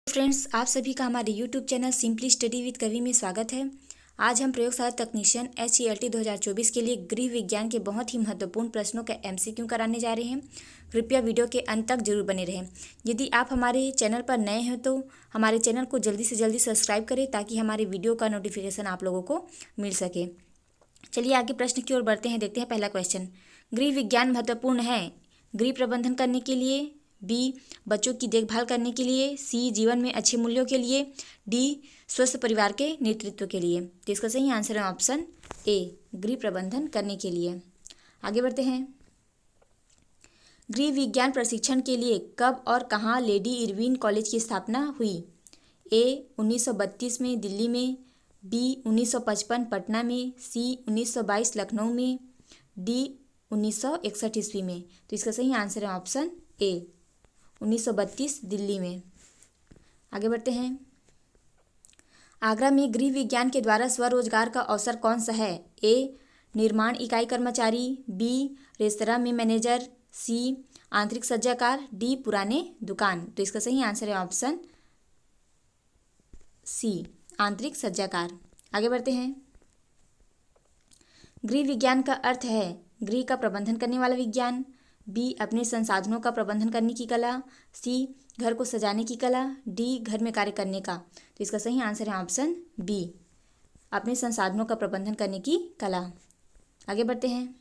Friends, आप सभी का हमारे YouTube channel simply study with कवि में स्वागत है। आज हम प्रयोगशाला तकनीशियन HELT 2024 के लिए गृह विज्ञान के बहुत ही महत्वपूर्ण प्रश्नों का MCQ कराने जा रहे हैं। कृपया वीडियो के अंत तक जरूर बने रहें। यदि आप हमारे चैनल पर नए हैं तो हमारे चैनल को जल्दी से जल्दी सब्सक्राइब करें ताकि हमारे वीडियो का नोटिफिकेशन आप लोगों को मिल सके। चलिए आगे प्रश्न की ओर बढ़ते हैं। देखते हैं पहला क्वेश्चन। गृह विज्ञान महत्वपूर्ण है गृह प्रबंधन करने के लिए, बी बच्चों की देखभाल करने के लिए, सी जीवन में अच्छे मूल्यों के लिए, डी स्वस्थ परिवार के नेतृत्व के लिए। तो इसका सही आंसर है ऑप्शन ए, गृह प्रबंधन करने के लिए। आगे बढ़ते हैं। गृह विज्ञान प्रशिक्षण के लिए कब और कहाँ लेडी इरविन कॉलेज की स्थापना हुई? ए 1932 में दिल्ली में, बी 1955 पटना में, सी 1922 लखनऊ में, डी 1961 ईस्वी में। तो इसका सही आंसर है ऑप्शन ए, 1932 दिल्ली में। आगे बढ़ते हैं। आगरा में गृह विज्ञान के द्वारा स्वरोजगार का अवसर कौन सा है? ए निर्माण इकाई कर्मचारी, बी रेस्तरां में मैनेजर, सी आंतरिक सज्जाकार, डी पुराने दुकान। तो इसका सही आंसर है ऑप्शन सी, आंतरिक सज्जाकार। आगे बढ़ते हैं। गृह विज्ञान का अर्थ है गृह का प्रबंधन करने वाला विज्ञान, बी अपने संसाधनों का प्रबंधन करने की कला, सी घर को सजाने की कला, डी घर में कार्य करने का। तो इसका सही आंसर है ऑप्शन बी, अपने संसाधनों का प्रबंधन करने की कला। आगे बढ़ते हैं।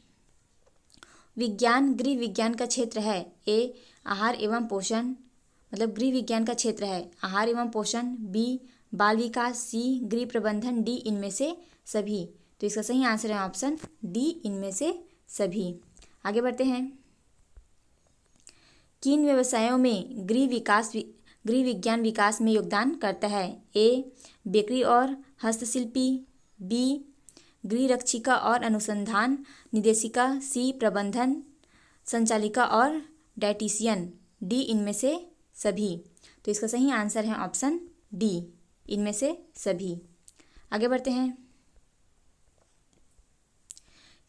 विज्ञान गृह विज्ञान का क्षेत्र है। ए आहार एवं पोषण, मतलब गृह विज्ञान का क्षेत्र है आहार एवं पोषण, बी बाल विकास, सी गृह प्रबंधन, डी इनमें से सभी। तो इसका सही आंसर है ऑप्शन डी, इनमें से सभी। आगे बढ़ते हैं। किन व्यवसायों में गृह विज्ञान विकास में योगदान करता है? ए बेकरी और हस्तशिल्पी, बी गृह रक्षिका और अनुसंधान निदेशिका, सी प्रबंधन संचालिका और डायटीशियन, डी इनमें से सभी। तो इसका सही आंसर है ऑप्शन डी, इनमें से सभी। आगे बढ़ते हैं।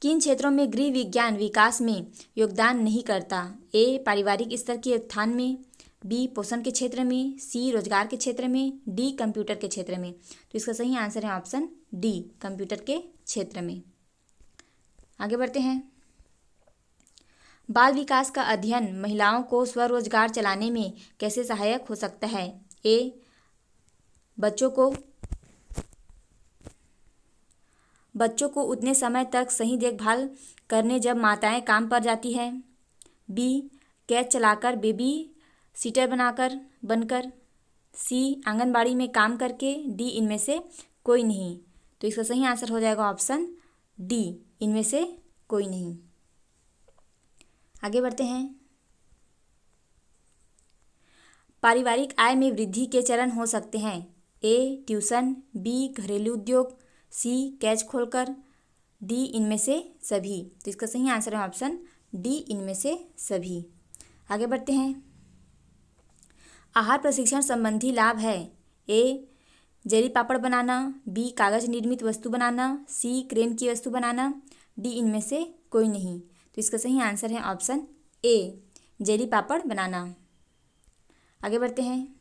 किन क्षेत्रों में गृह विज्ञान विकास में योगदान नहीं करता? ए पारिवारिक स्तर के उत्थान में, बी पोषण के क्षेत्र में, सी रोजगार के क्षेत्र में, डी कंप्यूटर के क्षेत्र में। तो इसका सही आंसर है ऑप्शन डी, कंप्यूटर के क्षेत्र में। आगे बढ़ते हैं। बाल विकास का अध्ययन महिलाओं को स्वरोजगार चलाने में कैसे सहायक हो सकता है? ए बच्चों को उतने समय तक सही देखभाल करने जब माताएं काम पर जाती हैं, बी कैच चलाकर बेबी सीटर बनकर, सी आंगनबाड़ी में काम करके, डी इनमें से कोई नहीं। तो इसका सही आंसर हो जाएगा ऑप्शन डी, इनमें से कोई नहीं। आगे बढ़ते हैं। पारिवारिक आय में वृद्धि के चरण हो सकते हैं। ए ट्यूशन, बी घरेलू उद्योग, सी कैच खोलकर, डी इनमें से सभी। तो इसका सही आंसर है ऑप्शन डी, इनमें से सभी। आगे बढ़ते हैं। आहार प्रशिक्षण संबंधी लाभ है। ए जेली पापड़ बनाना, बी कागज निर्मित वस्तु बनाना, सी क्रेन की वस्तु बनाना, डी इनमें से कोई नहीं। तो इसका सही आंसर है ऑप्शन ए, जेली पापड़ बनाना। आगे बढ़ते हैं।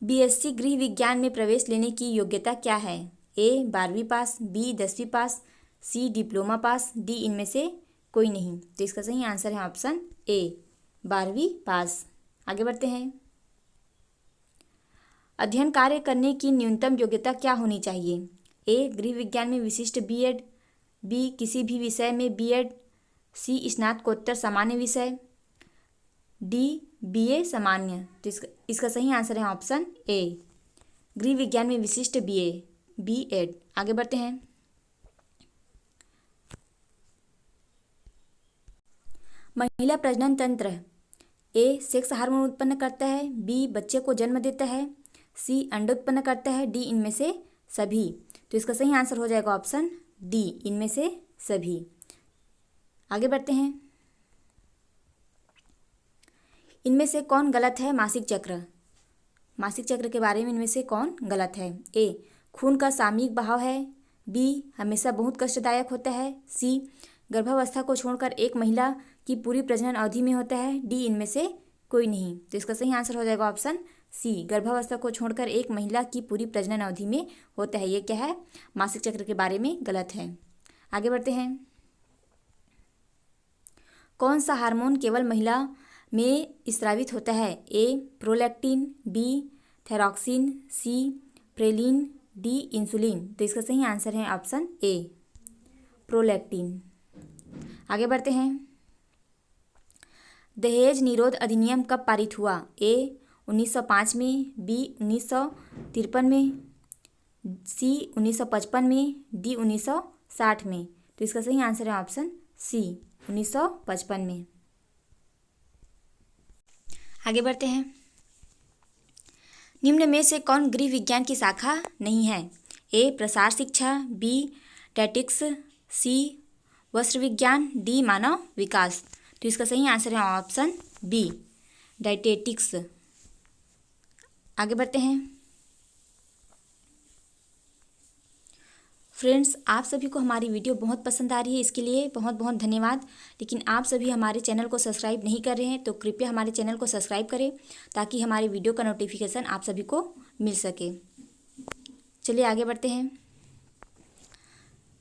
BSc गृह विज्ञान में प्रवेश लेने की योग्यता क्या है? ए 12वीं पास, बी 10वीं पास, सी डिप्लोमा पास, डी इनमें से कोई नहीं। तो इसका सही आंसर है ऑप्शन ए, 12वीं पास। आगे बढ़ते हैं। अध्ययन कार्य करने की न्यूनतम योग्यता क्या होनी चाहिए? ए गृह विज्ञान में विशिष्ट B.Ed, बी किसी भी विषय में B.Ed, सी स्नातकोत्तर सामान्य विषय, डी BA सामान्य। तो इसका सही आंसर है ऑप्शन ए, गृह विज्ञान में विशिष्ट B.Ed। आगे बढ़ते हैं। महिला प्रजनन तंत्र ए सेक्स हार्मोन उत्पन्न करता है, बी बच्चे को जन्म देता है, सी अंडे उत्पन्न करता है, डी इनमें से सभी। तो इसका सही आंसर हो जाएगा ऑप्शन डी, इनमें से सभी। आगे बढ़ते हैं। इनमें से कौन गलत है? मासिक चक्र के बारे में इनमें से कौन गलत है? ए खून का सामयिक बहाव है, बी हमेशा बहुत कष्टदायक होता है, सी गर्भावस्था को छोड़कर एक महिला की पूरी प्रजनन अवधि में होता है, डी इनमें से कोई नहीं। तो इसका सही आंसर हो जाएगा ऑप्शन सी, गर्भावस्था को छोड़कर एक महिला की पूरी प्रजनन अवधि में होता है। ये क्या है, मासिक चक्र के बारे में गलत है। आगे बढ़ते हैं। कौन सा हार्मोन केवल महिला में स्रावित होता है? ए प्रोलैक्टिन, बी थायरॉक्सिन, सी प्रेलिन, डी इंसुलिन। तो इसका सही आंसर है ऑप्शन ए, प्रोलैक्टिन। आगे बढ़ते हैं। दहेज निरोध अधिनियम कब पारित हुआ? ए 1905 में, बी 1953 में, सी 1955 में, डी 1960 में। तो इसका सही आंसर है ऑप्शन सी, 1955 में। आगे बढ़ते हैं। निम्न में से कौन गृह विज्ञान की शाखा नहीं है? ए प्रसार शिक्षा, बी टैटिक्स, सी वस्त्र विज्ञान, डी मानव विकास। तो इसका सही आंसर है ऑप्शन बी, डाइटेटिक्स। आगे बढ़ते हैं। फ्रेंड्स, आप सभी को हमारी वीडियो बहुत पसंद आ रही है, इसके लिए बहुत बहुत धन्यवाद। लेकिन आप सभी हमारे चैनल को सब्सक्राइब नहीं कर रहे हैं, तो कृपया हमारे चैनल को सब्सक्राइब करें ताकि हमारी वीडियो का नोटिफिकेशन आप सभी को मिल सके। चलिए आगे बढ़ते हैं।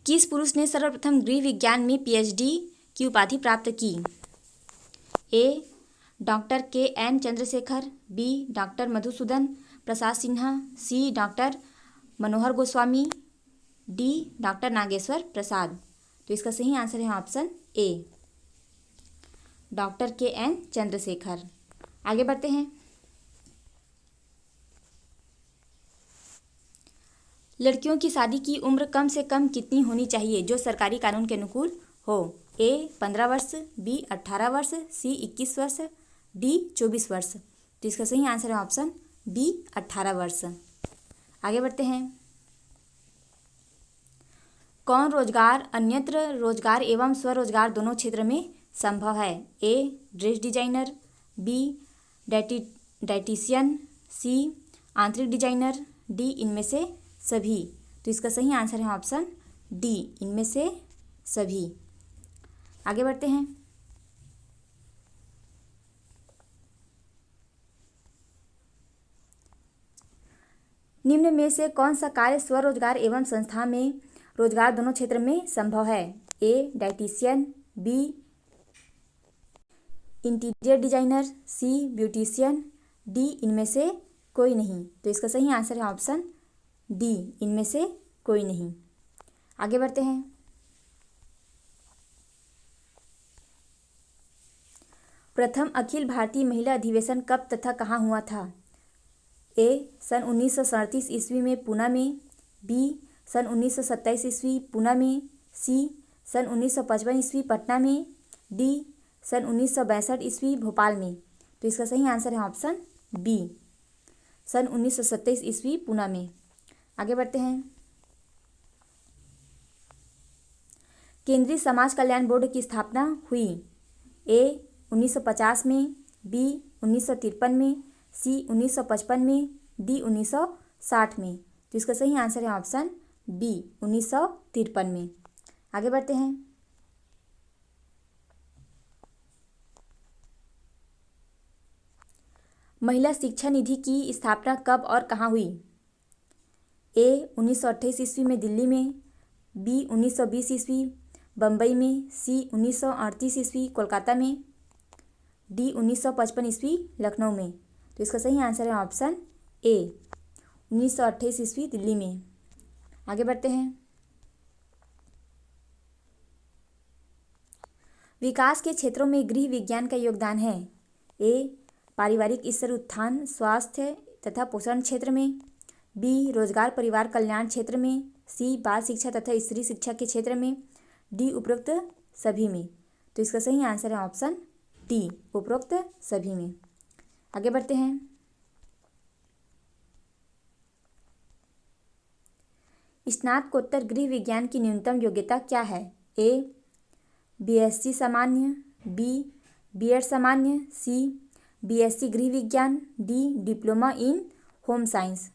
किस पुरुष ने सर्वप्रथम गृह विज्ञान में PhD की उपाधि प्राप्त की? A doctor KN Chandrashekhar, B doctor Madhusudan Prasad Sinha, C doctor Manohar Goswami, D doctor Nageshwar Prasad. तो इसका सही आंसर है option A, doctor KN Chandrashekhar. आगे बढ़ते हैं। लड़कियों की शादी की उम्र कम से कम कितनी होनी चाहिए जो सरकारी कानून के अनुकूल हो? ए 15 वर्ष, बी 18 वर्ष, सी 21 वर्ष, डी 24 वर्ष। तो इसका सही आंसर है ऑप्शन बी, 18 वर्ष। आगे बढ़ते हैं। कौन रोजगार अन्यत्र रोजगार एवं स्वरोजगार दोनों क्षेत्र में संभव है? A dress designer, B dietitian, C आंतरिक डिजाइनर, डी इनमें से सभी। तो इसका सही आंसर है ऑप्शन डी, इनमें से सभी। आगे बढ़ते हैं। निम्न में से कौन सा कार्य स्वरोजगार एवं संस्था में रोजगार दोनों क्षेत्र में संभव है? ए डाइटिशियन, बी इंटीरियर डिजाइनर, सी ब्यूटिशियन, डी इनमें से कोई नहीं। तो इसका सही आंसर है ऑप्शन डी, इनमें से कोई नहीं। आगे बढ़ते हैं। प्रथम अखिल भारतीय महिला अधिवेशन कब तथा कहाँ हुआ था? ए सन 1937 ईस्वी में पूना में, बी सन 1927 ईस्वी पूना में, सी सन 1955 ईस्वी पटना में, डी सन 1962 ईस्वी भोपाल में। तो इसका सही आंसर है ऑप्शन बी, सन 1927 ईस्वी पूना में। आगे बढ़ते हैं। केंद्रीय समाज कल्याण बोर्ड की स्थापना हुई? ए 1950 में, बी 1953 में, सी 1955 में, डी 1960 में। तो इसका सही आंसर है ऑप्शन बी, 1953 में। आगे बढ़ते हैं। महिला शिक्षा निधि की स्थापना कब और कहाँ हुई? ए 1928 ईस्वी में दिल्ली में, बी 1920 ईस्वी बम्बई में, सी 1938 ईस्वी कोलकाता में, डी 1955 ईस्वी लखनऊ में। तो इसका सही आंसर है ऑप्शन ए, 1928 ईस्वी दिल्ली में। आगे बढ़ते हैं। विकास के क्षेत्रों में गृह विज्ञान का योगदान है? ए पारिवारिक स्तर उत्थान स्वास्थ्य तथा पोषण क्षेत्र में, बी रोजगार परिवार कल्याण क्षेत्र में, सी बाल शिक्षा तथा स्त्री शिक्षा के क्षेत्र में, डी उपरोक्त सभी में। तो इसका सही आंसर है ऑप्शन डी, उपरोक्त सभी में। आगे बढ़ते हैं। स्नातकोत्तर गृह विज्ञान की न्यूनतम योग्यता क्या है? ए BSc सामान्य, बी B.Ed सामान्य, सी BSc गृह विज्ञान, D diploma in home science.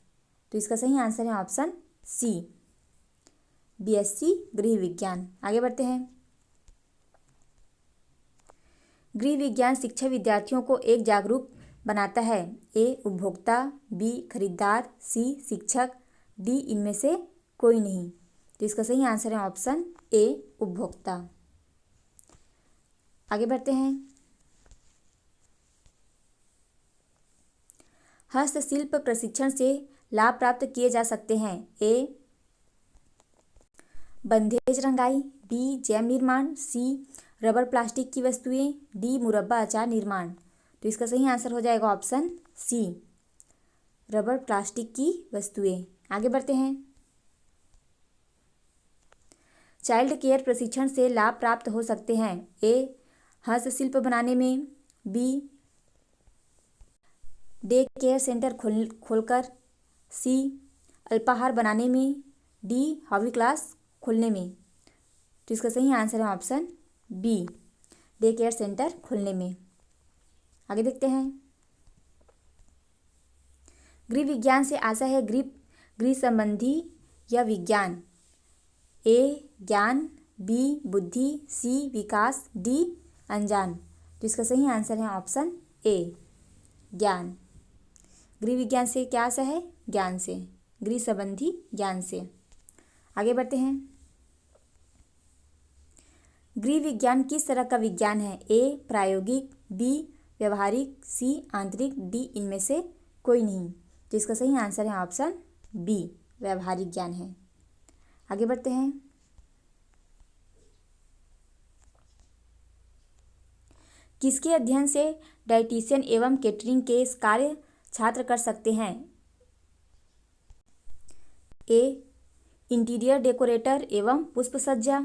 तो इसका सही आंसर है ऑप्शन सी, BSc गृह विज्ञान। आगे बढ़ते हैं। गृह विज्ञान शिक्षा विद्यार्थियों को एक जागरूक बनाता है। ए उपभोक्ता, बी खरीदार, सी शिक्षक, डी इनमें से कोई नहीं। तो इसका सही आंसर है ऑप्शन ए उपभोक्ता। आगे बढ़ते हैं। हस्तशिल्प प्रशिक्षण से लाभ प्राप्त किए जा सकते हैं। ए बंधेज रंगाई, बी जैम निर्माण, सी रबर प्लास्टिक की वस्तुएं, डी मुरब्बा अचार निर्माण। तो इसका सही आंसर हो जाएगा ऑप्शन सी रबर प्लास्टिक की वस्तुएं। आगे बढ़ते हैं। चाइल्ड केयर प्रशिक्षण से लाभ प्राप्त हो सकते हैं। ए हस्तशिल्प बनाने में, बी डे केयर सेंटर खोलकर, सी अल्पाहार बनाने में, डी हॉबी क्लास खोलने में। तो इसका सही आंसर है option B day care centre खोलने में। आगे देखते हैं। गृह विज्ञान से आशा है गृह संबंधी या विज्ञान। ए ज्ञान, बी बुद्धि, सी विकास, डी अनजान। तो इसका सही आंसर है ऑप्शन ए ज्ञान। गृह विज्ञान से क्या आशा है? ज्ञान से, गृह संबंधी ज्ञान से। आगे बढ़ते हैं। गृह विज्ञान किस तरह का विज्ञान है? ए प्रायोगिक, बी व्यवहारिक, सी आंतरिक, डी इनमें से कोई नहीं। तो इसका सही आंसर है ऑप्शन बी व्यवहारिक ज्ञान है। आगे बढ़ते हैं। किसके अध्ययन से डाइटिशियन एवं केटरिंग के कार्य छात्र कर सकते हैं? ए इंटीरियर डेकोरेटर एवं पुष्प सज्जा,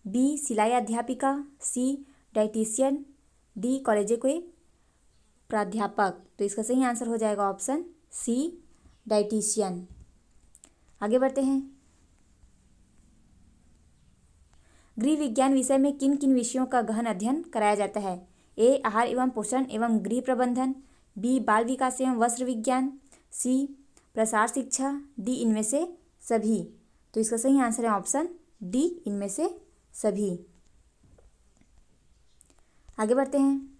बी सिलाई अध्यापिका, सी डाइटिशियन, डी कॉलेज के प्राध्यापक। तो इसका सही आंसर हो जाएगा ऑप्शन सी डाइटिशियन। आगे बढ़ते हैं। गृह विज्ञान विषय में किन किन विषयों का गहन अध्ययन कराया जाता है? ए आहार एवं पोषण एवं गृह प्रबंधन, बी बाल विकास एवं वस्त्र विज्ञान, सी प्रसार शिक्षा, डी इनमें से सभी। तो इसका सही आंसर है ऑप्शन डी इनमें से सभी। आगे बढ़ते हैं।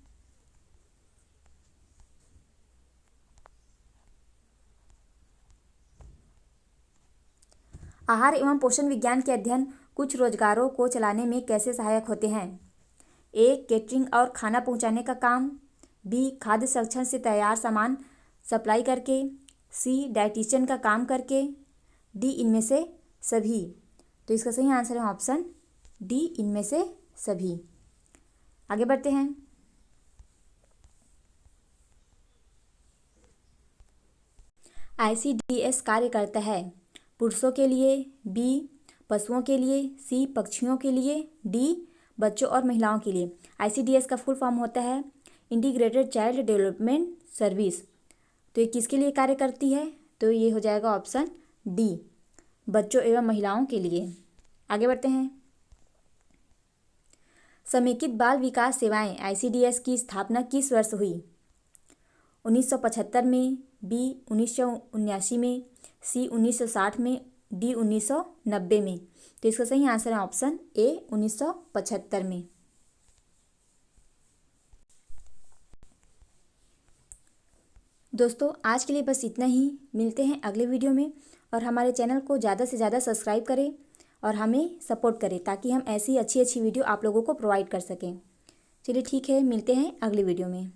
आहार एवं पोषण विज्ञान के अध्ययन कुछ रोजगारों को चलाने में कैसे सहायक होते हैं? ए केटरिंग और खाना पहुंचाने का काम, बी खाद्य संरक्षण से तैयार सामान सप्लाई करके, सी डाइटिशियन का काम करके, डी इनमें से सभी। तो इसका सही आंसर है ऑप्शन डी इनमें से सभी। आगे बढ़ते हैं। ICDS कार्य करता है पुरुषों के लिए, बी पशुओं के लिए, सी पक्षियों के लिए, डी बच्चों और महिलाओं के लिए। ICDS का फुल फॉर्म होता है इंटीग्रेटेड चाइल्ड डेवलपमेंट सर्विस। तो ये किसके लिए कार्य करती है? तो ये हो जाएगा ऑप्शन डी बच्चों एवं महिलाओं के लिए। आगे बढ़ते हैं। समेकित बाल विकास सेवाएं ICDS की स्थापना किस वर्ष हुई? 1975 में, बी 1979 में, सी 1960 में, डी 1990 में। तो इसका सही आंसर है ऑप्शन ए 1975 में। दोस्तों आज के लिए बस इतना ही। मिलते हैं अगले वीडियो में। और हमारे चैनल को ज़्यादा से ज़्यादा सब्सक्राइब करें और हमें सपोर्ट करें ताकि हम ऐसी अच्छी वीडियो आप लोगों को प्रोवाइड कर सकें। चलिए ठीक है, मिलते हैं अगले वीडियो में।